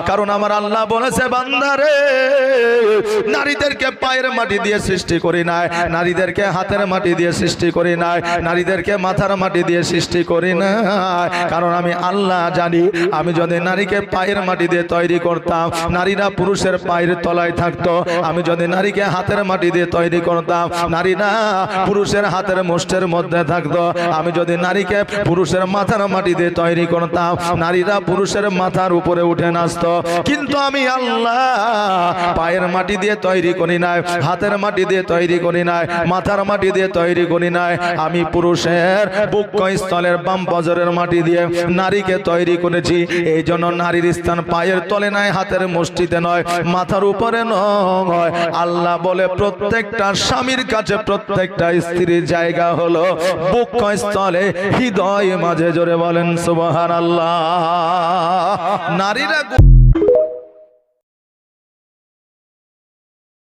কারণ আমার আল্লাহ বলেছে বান্দারে নারীদেরকে পায়ের মাটি দিয়ে সৃষ্টি করি নাই, নারীদেরকে হাতের মাটি দিয়ে সৃষ্টি করি নাই, নারীদেরকে মাথার মাটি দিয়ে সৃষ্টি করি না। কারণ আমি আল্লাহ জানি আমি যদি নারীকে পায়ের মাটি দিয়ে তৈরি করতাম নারীরা পুরুষের পায়ের তলায় থাকতো, আমি যদি নারীকে হাতের মাটি দিয়ে তৈরি করতাম নারীরা পুরুষের হাতের মুষ্টের মধ্যে থাকতো, আমি যদি নারীকে পুরুষের মাথার মাটি দিয়ে তৈরি করতাম নারীরা পুরুষের মাথার উপরে উঠে নাচতো। কিন্তু আমি আল্লাহ পায়ের মাটি দিয়ে তৈরি করি নাই, হাতের মাটি দিয়ে তৈরি করি নাই, মাথার মাটি দিয়ে তৈরি করি নাই, আমি পুরুষের বুকস্থলের বাম পাজরের মাটি দিয়ে নারীকে তৈরি করেছি। এই জন্য নারীর স্থান পায়ের তলে নয়, হাতের মুষ্টিতে নয়, মাথার উপরে নয়। আল্লাহ বলে প্রত্যেকটা স্বামীর কাছে প্রত্যেকটা স্ত্রীর জায়গা হলো বুকস্থলে, হৃদয় মাঝে। জোরে বলেন সুবহানাল্লাহ। নারীরা